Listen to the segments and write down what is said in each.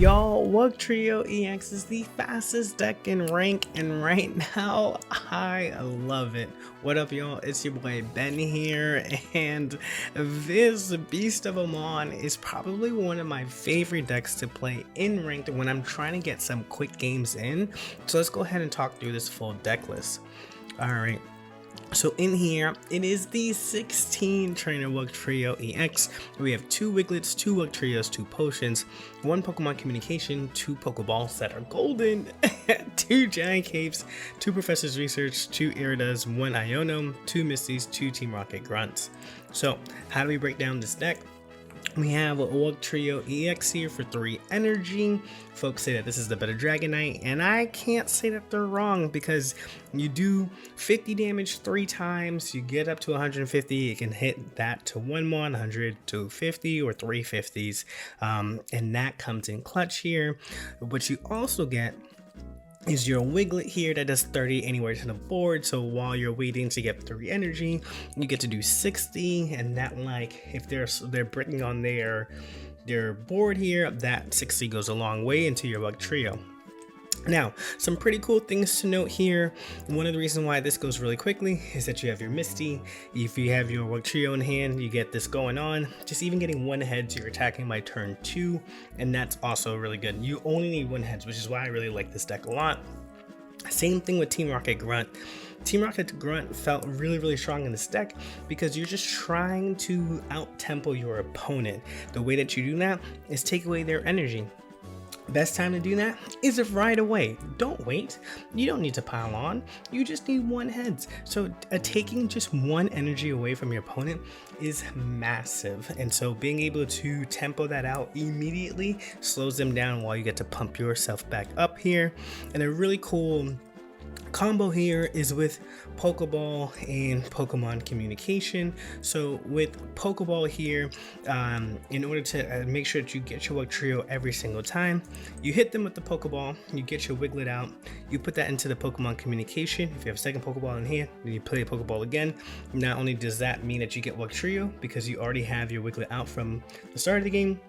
Y'all, WUGTRIO EX is the fastest deck in rank, and right now, I love it. What up, y'all? It's your boy Ben here, and this beast of a mon is probably one of my favorite decks to play in ranked when I'm trying to get some quick games in. So let's go ahead and talk through this full deck list. Alright. So in here, it is the 16 trainer WUGTRIO EX. We have 2 Wiglets, 2 WUGTRIOs, 2 potions, 1 Pokemon communication, 2 Pokeballs that are golden, 2 Giant Capes, 2 Professor's Research, 2 Iridas, 1 Iono, 2 Misties, 2 Team Rocket Grunts. So how do we break down this deck? We have a WUGTRIO EX here for 3 energy. Folks say that this is the better Dragonite, and I can't say that they're wrong because you do 50 damage 3 times, you get up to 150, you can hit that to 1 mon, 100 to 50 or 350s, and that comes in clutch here. But you also get is your Wiglet here that does 30 anywhere to the board. So while you're waiting to get 3 energy, you get to do 60, and that, like, if they're breaking on their board here, that 60 goes a long way into your WUGTRIO. Now, some pretty cool things to note here. One of the reasons why this goes really quickly is that you have your Misty. If you have your WUGTRIO in hand, you get this going on. Just even getting 1 head, so you're attacking by turn 2, and that's also really good. You only need 1 heads, which is why I really like this deck a lot. Same thing with Team Rocket Grunt. Team Rocket Grunt felt really strong in this deck because you're just trying to out-tempo your opponent. The way that you do that is take away their energy. Best time to do that is right away. Don't wait. You don't need to pile on. You just need 1 heads. So taking just 1 energy away from your opponent is massive. And so being able to tempo that out immediately slows them down while you get to pump yourself back up here. And a really cool combo here is with Pokeball and Pokemon communication. So with Pokeball here, in order to make sure that you get your WUGTRIO every single time, you hit them with the Pokeball, you get your Wiglet out, you put that into the Pokemon communication. If you have a second Pokeball in hand, then you play a Pokeball again. Not only does that mean that you get WUGTRIO because you already have your Wiglet out from the start of the game,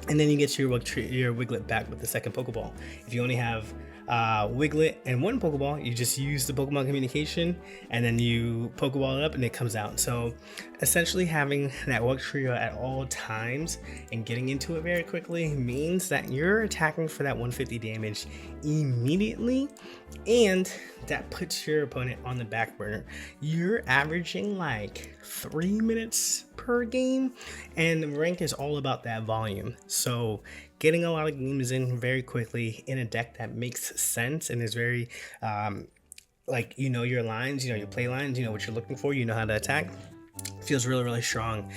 and then you get your Wiglet back with the second Pokeball. If you only have Wiglet and 1 Pokeball, you just use the Pokemon communication and then you Pokeball it up and it comes out. So essentially having that WUGTRIO at all times and getting into it very quickly means that you're attacking for that 150 damage immediately, and that puts your opponent on the back burner. You're averaging like 3 minutes per game, and rank is all about that volume. So getting a lot of games in very quickly in a deck that makes sense and is very like, you know, your lines, you know, your play lines, you know what you're looking for, you know how to attack, feels really strong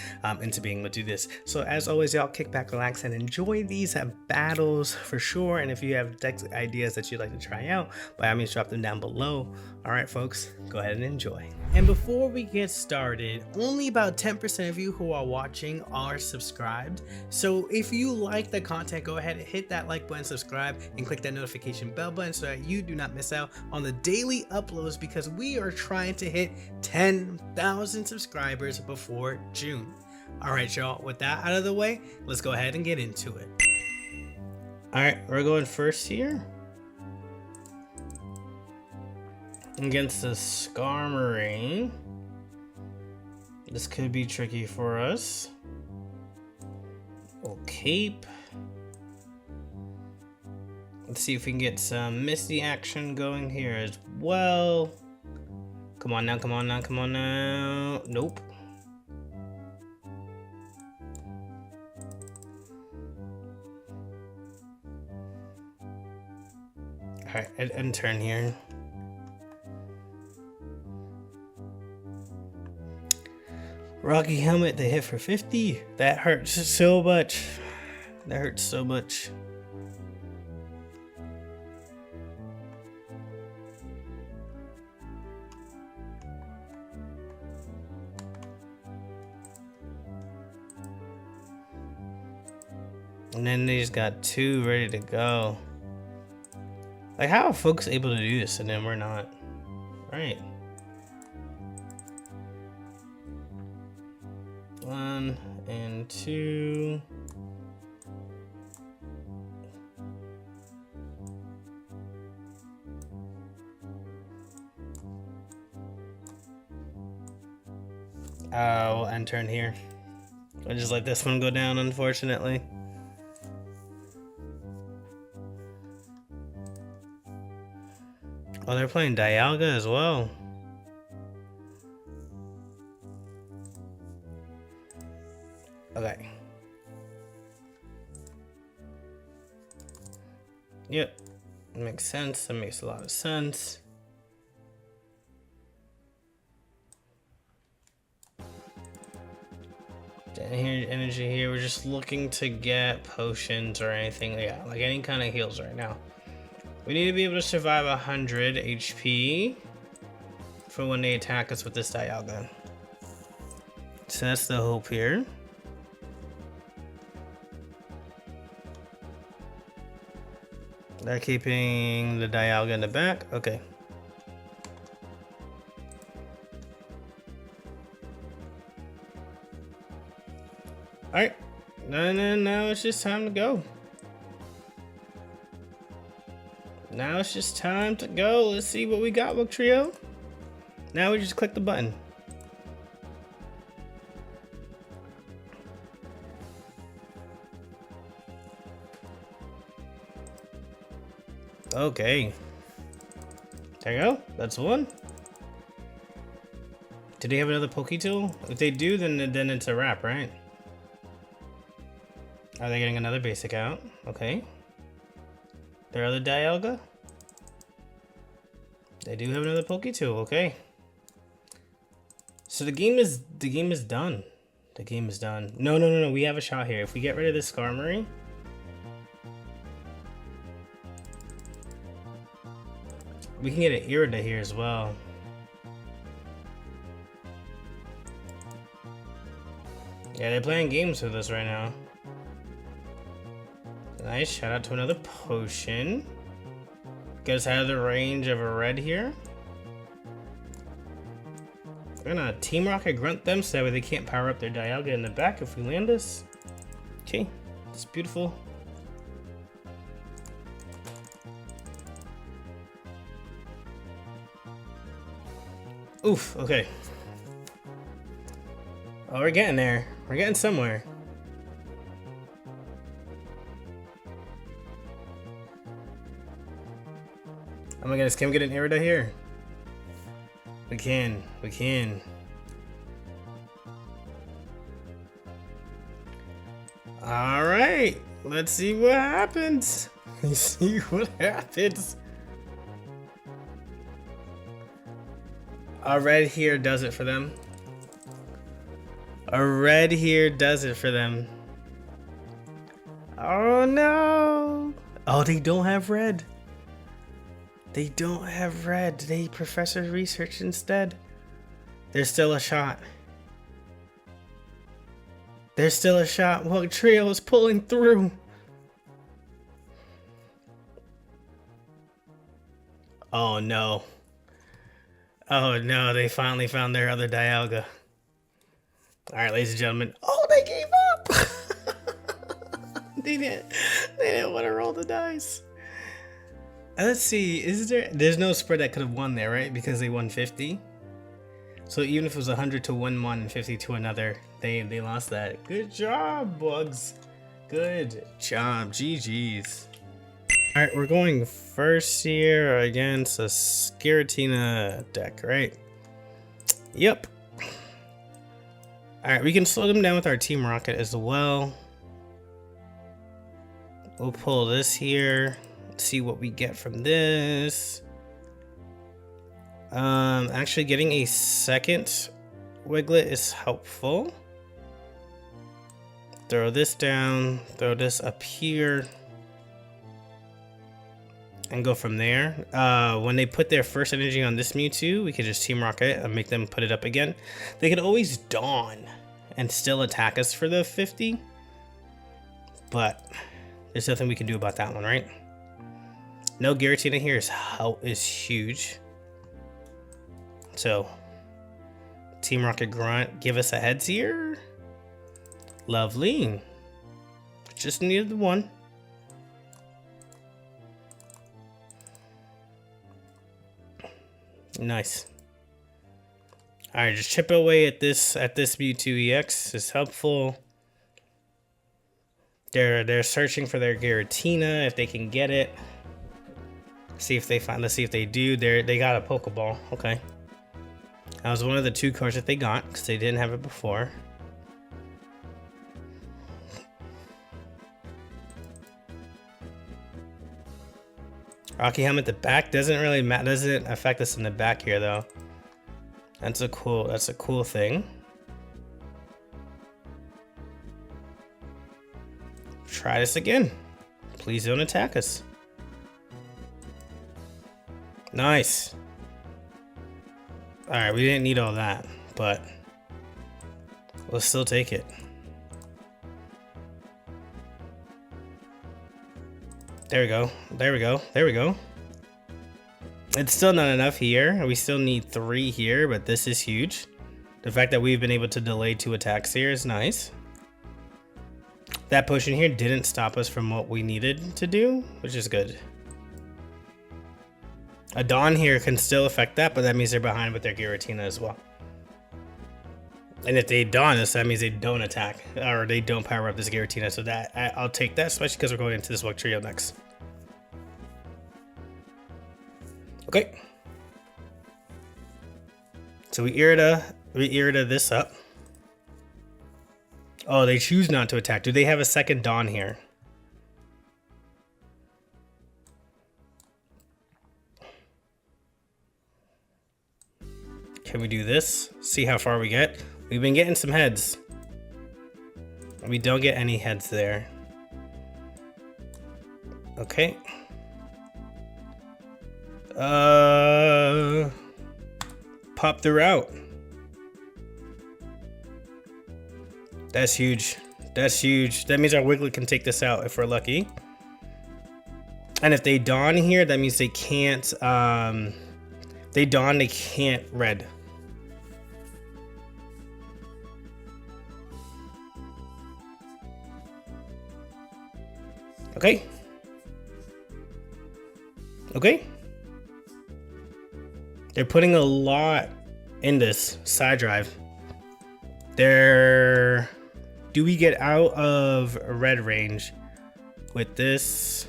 into being able to do this. So as always, y'all, kick back, relax, and enjoy these battles for sure. And if you have deck ideas that you'd like to try out, by all means drop them down below. All right, folks, go ahead and enjoy. And before we get started, only about 10% of you who are watching are subscribed. So if you like the content, go ahead and hit that like button, subscribe, and click that notification bell button so that you do not miss out on the daily uploads, because we are trying to hit 10,000 subscribers before June. All right, y'all, with that out of the way, let's go ahead and get into it. All right, we're going first here against the Skarmory. This could be tricky for us. We'll cape. Let's see if we can get some Misty action going here as well. Come on now, come on now, come on now. Nope. Alright, end turn here. Rocky Helmet, they hit for 50. That hurts so much. That hurts so much. And then they just got 2 ready to go. Like, how are folks able to do this and then we're not? Right. 1 and 2. We'll end turn here. I'll just let this one go down, unfortunately. Oh, they're playing Dialga as well. Okay. Yep. Makes sense. That makes a lot of sense. Here, energy here. We're just looking to get potions or anything. Yeah, like any kind of heals right now. We need to be able to survive 100 HP for when they attack us with this Dialga. So that's the hope here. They're keeping the Dialga in the back. Okay. Alright. Now it's just time to go. Now it's just time to go. Let's see what we got, WUGTRIO. Now we just click the button. Okay. There you go. That's one. Do they have another Poké Tool? If they do, then it's a wrap, right? Are they getting another basic out? Okay. Their other Dialga? They do have another Poké Tool, okay. So the game is done. The game is done. No, we have a shot here. If we get rid of this Skarmory, we can get an Irida here as well. Yeah, they're playing games with us right now. Nice, shout out to another potion. Get us out of the range of a red here. We're gonna Team Rocket grunt them so that way they can't power up their Dialga in the back if we land this. Okay, it's beautiful. Oof, okay. Oh, we're getting there. We're getting somewhere. Oh my goodness, can we get an Irida here? We can. Alright, let's see what happens. Let's see what happens. A red here does it for them. A red here does it for them. Oh no! Oh, they don't have red. They don't have red. They Professor Research instead. There's still a shot. There's still a shot. WUGTRIO is pulling through. Oh no. Oh no, they finally found their other Dialga. Alright, ladies and gentlemen. Oh, they gave up! They didn't want to roll the dice. Let's see, there's no spread that could have won there, right? Because they won 50. So even if it was 100 to one and 50 to another, they lost that. Good job, Bugs. Good job. GG's. Alright, we're going first here against a Skiratina deck, right? Yep. Alright, we can slow them down with our Team Rocket as well. We'll pull this here. See what we get from this. Actually getting a second Wiglet is helpful. Throw this down, throw this up here, and go from there. When they put their first energy on this Mewtwo, we could just Team Rocket and make them put it up again. They could always Dawn and still attack us for the 50, but there's nothing we can do about that one, right? No Giratina here is huge. So, Team Rocket Grunt, give us a heads here. Lovely. Just needed the one. Nice. All right, just chip away at this Mewtwo EX is helpful. They're searching for their Giratina if they can get it. See if they find. Let's see if they do. They got a Pokeball. Okay. That was one of the 2 cards that they got because they didn't have it before. Rocky Helmet at the back doesn't really matter. Doesn't affect us in the back here though. That's a cool thing. Try this again. Please don't attack us. Nice. Alright, we didn't need all that, but we'll still take it. There we go. There we go. There we go. It's still not enough here. We still need 3 here, but this is huge. The fact that we've been able to delay 2 attacks here is nice. That potion here didn't stop us from what we needed to do, which is good. A Dawn here can still affect that, but that means they're behind with their Giratina as well. And if they Dawn us, that means they don't attack, or they don't power up this Giratina, so that I'll take that, especially because we're going into this WUGTRIO next. Okay. So we Irida this up. Oh, they choose not to attack. Do they have a second Dawn here? Can we do this? See how far we get? We've been getting some heads. We don't get any heads there. Okay. Pop the route. That's huge. That's huge. That means our Wigglet can take this out if we're lucky. And if they Dawn here, that means they can't, they Dawn, they can't red. Okay. Okay. They're putting a lot in this side drive. Do we get out of red range with this?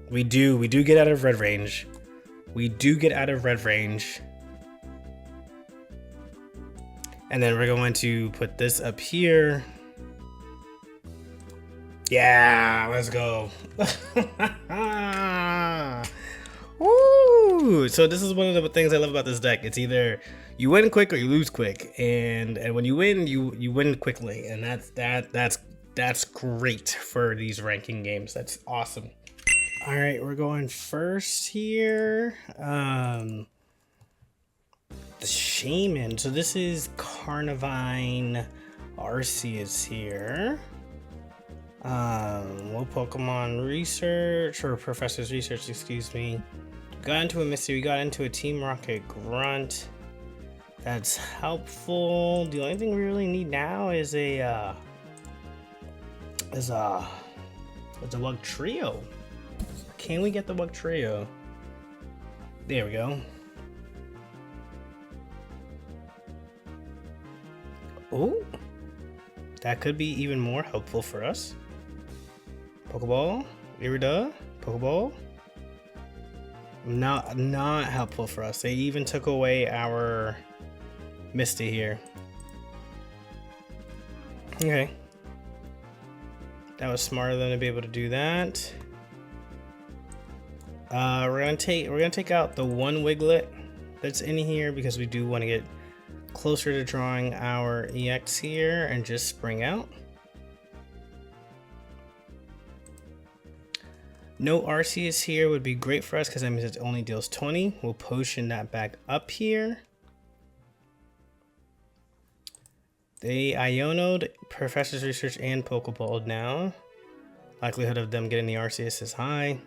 We do get out of red range. We do get out of red range. And then we're going to put this up here. Yeah, let's go. Woo! So this is one of the things I love about this deck. It's either you win quick or you lose quick, and when you win, you win quickly, and that's great for these ranking games. That's awesome. All right, we're going first here. The Shaman. So this is Carnivine. Arceus here. Well, Pokemon research, or Professor's research, excuse me. Got into a mystery, we got into a Team Rocket Grunt. That's helpful. The only thing we really need now is a WUGTRIO. Can we get the WUGTRIO? There we go. Oh, that could be even more helpful for us. Pokeball, Irida, Pokeball. Not helpful for us. They even took away our Misty here. Okay. That was smart of them to be able to do that. We're gonna take out the one Wigglet that's in here because we do want to get closer to drawing our EX here and just spring out. No Arceus here would be great for us because that means it only deals 20. We'll potion that back up here. They Ionoed Professor's Research and Pokeball now. Likelihood of them getting the Arceus is high.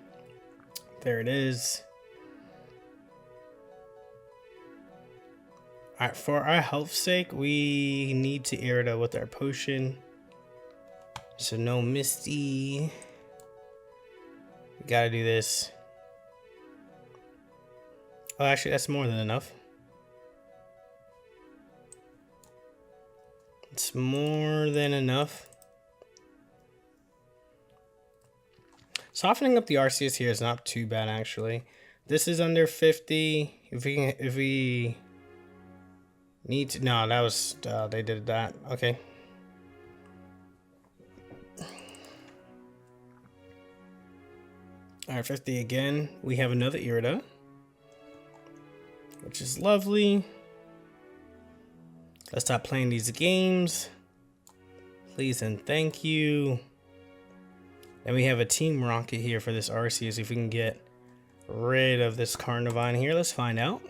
There it is. Alright, for our health's sake, we need to Irida with our potion. So no Misty. We gotta do this. Oh, actually, that's more than enough. It's more than enough. Softening up the RCS here is not too bad, actually. This is under 50. If we need to, no, that was they did that. Okay. All right, 50 again. We have another Irida, which is lovely. Let's stop playing these games. Please and thank you. And we have a Team Rocket here for this RC. See if we can get rid of this Carnivine here. Let's find out.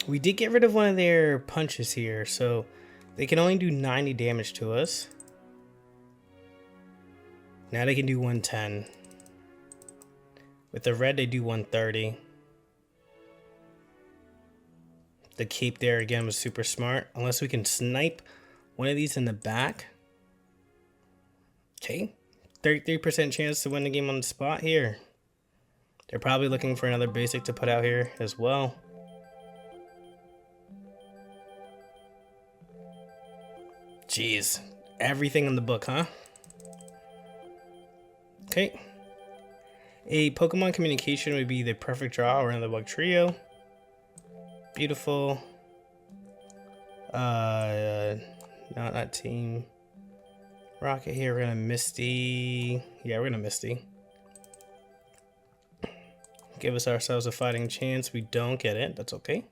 We did get rid of one of their punches here, so they can only do 90 damage to us. Now they can do 110. With the red, they do 130. The cape there again was super smart. Unless we can snipe one of these in the back. Okay. 33% chance to win the game on the spot here. They're probably looking for another basic to put out here as well. Jeez. Everything in the book, huh? Okay. A Pokemon communication would be the perfect draw or another WUGTRIO. Beautiful. Not Team Rocket here. We're gonna Misty. Yeah, we're gonna Misty. Give us ourselves a fighting chance. We don't get it. That's okay.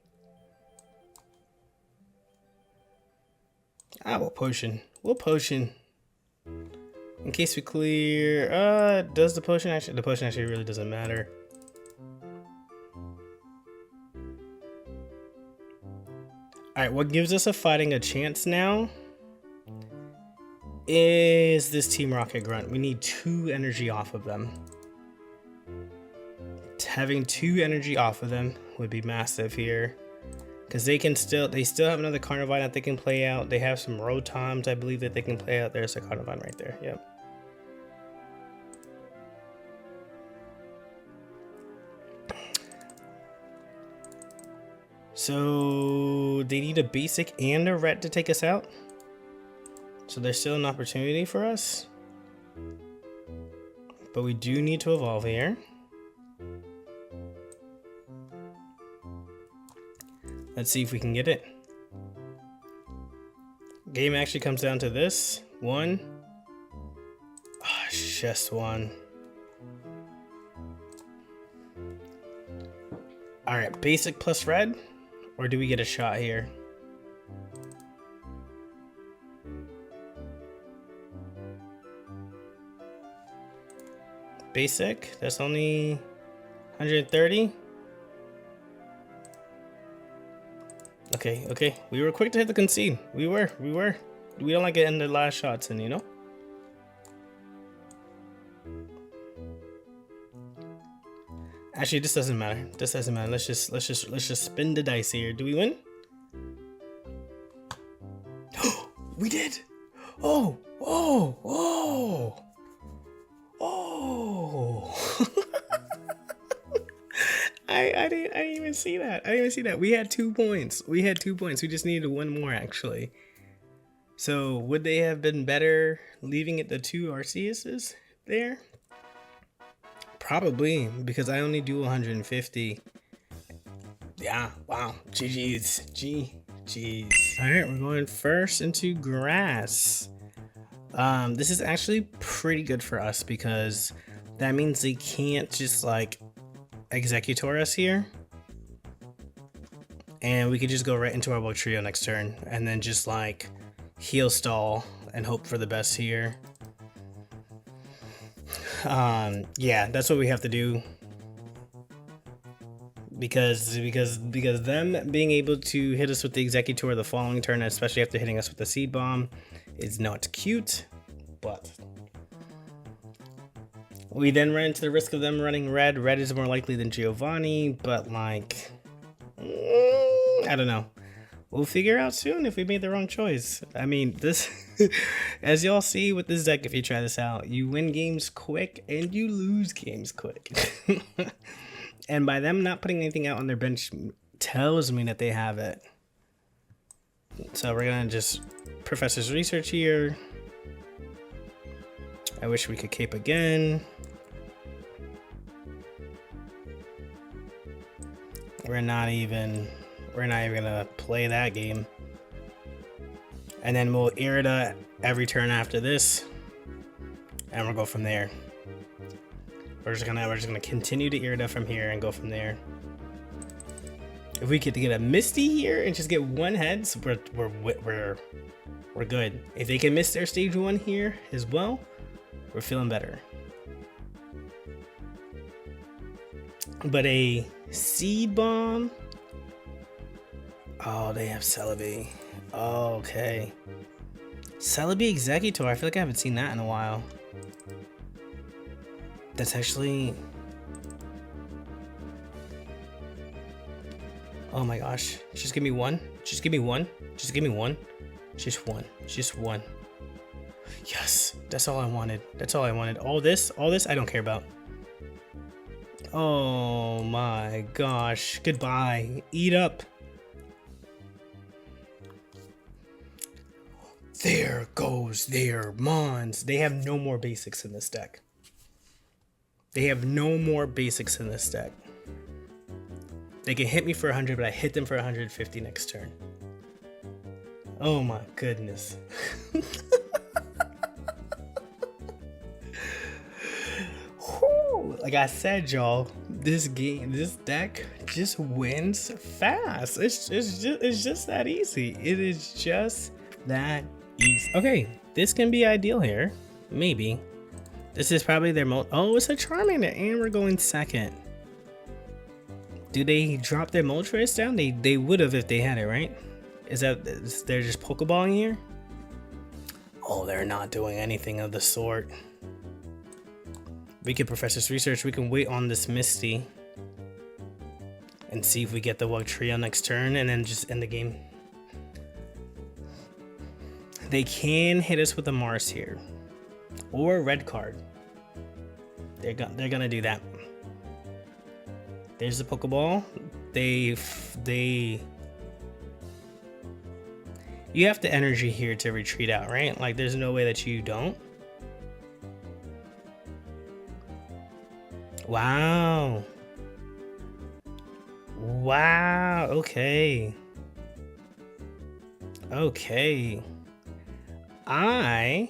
We'll potion. We'll potion. In case we clear. Does the potion actually? The potion actually really doesn't matter. Alright, what gives us a chance now is this Team Rocket Grunt. We need 2 energy off of them. Having 2 energy off of them would be massive here. Because they still have another Carnivine that they can play out. They have some Rotoms, I believe, that they can play out. There's a Carnivine right there. Yep. So they need a basic and a ret to take us out. So there's still an opportunity for us. But we do need to evolve here. Let's see if we can get it. Game actually comes down to this. 1. Oh, just 1. Alright, basic plus red. Or do we get a shot here? Basic. That's only 130. Okay. We were quick to hit the concede. We were. We don't like it in the last shots, and you know. Actually, this doesn't matter. Let's just spin the dice here. Do we win? We did. Oh. I didn't even see that. We had 2 points. We just needed 1 more, actually. So would they have been better leaving it the 2 RCSs there? Probably, because I only do 150. Yeah, wow. GG's. All right, we're going first into grass. This is actually pretty good for us because that means they can't just like executor us here. And we could just go right into our WUGTRIO next turn and then just like heal stall and hope for the best here. Yeah, that's what we have to do. Because them being able to hit us with the executor the following turn, especially after hitting us with the seed bomb, is not cute. But we then run into the risk of them running red. Red is more likely than Giovanni, but like, I don't know. We'll figure out soon if we made the wrong choice. I mean, this, as y'all see with this deck, if you try this out, you win games quick and you lose games quick. And by them not putting anything out on their bench tells me that they have it. So we're gonna just Professor's Research here. I wish we could cape again. We're not even gonna play that game. And then we'll Irida every turn after this, and we'll go from there. We're just gonna continue to Irida from here and go from there. If we get to get a Misty here and just get one heads, we're good. If they can miss their stage 1 here as well, we're feeling better. But a Seed Bomb. Oh, they have Celebi. Oh, okay. Celebi Executor. I feel like I haven't seen that in a while. That's actually... Oh my gosh. Just give me one. Just give me one. Just give me one. Just one. Just one. Yes. That's all I wanted. That's all I wanted. All this, I don't care about. Oh my gosh. Goodbye. Eat up. There goes their Mons. They have no more basics in this deck. They have no more basics in this deck. They can hit me for 100, but I hit them for 150 next turn. Oh my goodness. Like I said, y'all, this deck just wins fast. It's just that easy. It is just that easy. Okay, this can be ideal here. Maybe. This is probably their most... Oh, it's a Charmander, and we're going second. Do they drop their Moltres down? They would have if they had it, right? They're just Pokeballing here? Oh, they're not doing anything of the sort. We can Professor's Research. We can wait on this Misty and see if we get the WUGTRIO next turn and then just end the game. They can hit us with a Mars here or a red card. They're gonna do that. There's the Pokeball. You have the energy here to retreat out, right? Like there's no way that you don't. Wow. Wow. Okay. Okay. I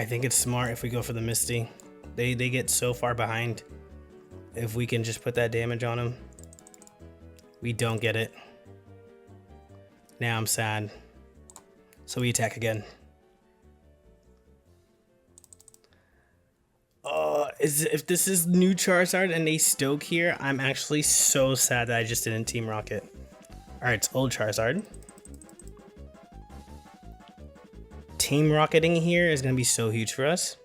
think it's smart if we go for the Misty. They get so far behind. If we can just put that damage on them. We don't get it. Now I'm sad. So we attack again. If this is new Charizard and they Stoke here, I'm actually so sad that I just didn't Team Rocket. Alright, it's old Charizard. Team Rocketing here is going to be so huge for us.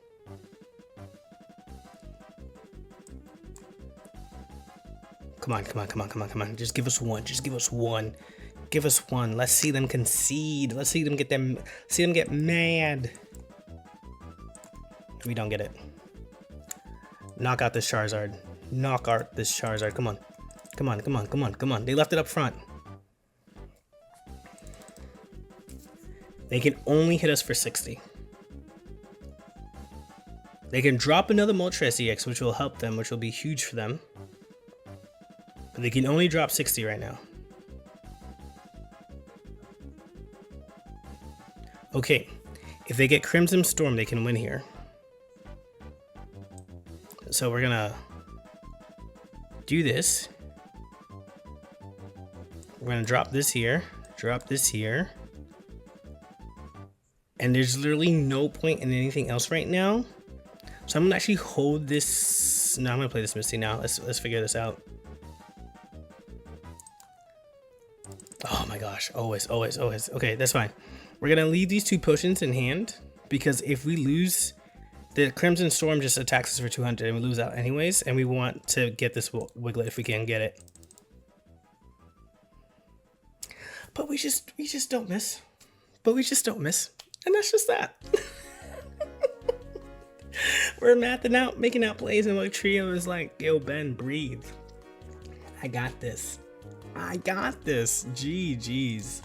Come on, come on, come on, come on, come on. Just give us one. Just give us one. Give us one. Let's see them concede. Let's see them get mad. We don't get it. Knock out this Charizard. Knock out this Charizard. Come on. Come on, come on, come on, come on. They left it up front. They can only hit us for 60. They can drop another Moltres EX, which will help them, which will be huge for them. But they can only drop 60 right now. Okay, if they get Crimson Storm, they can win here. So we're gonna do this. We're gonna drop this here, drop this here. And there's literally no point in anything else right now. So I'm gonna actually hold this. No, I'm gonna play this Misty now. Let's figure this out. Oh my gosh, always, always, always. Okay, that's fine. We're gonna leave these two potions in hand because if we lose The Crimson Storm just attacks us for 200 and we lose out anyways, and we want to get this Wiglet if we can get it. But we just don't miss. But we just don't miss. And that's just that. We're mathing out, making out plays, and WUGTRIO is like, yo, Ben, breathe. I got this. I got this. GG's.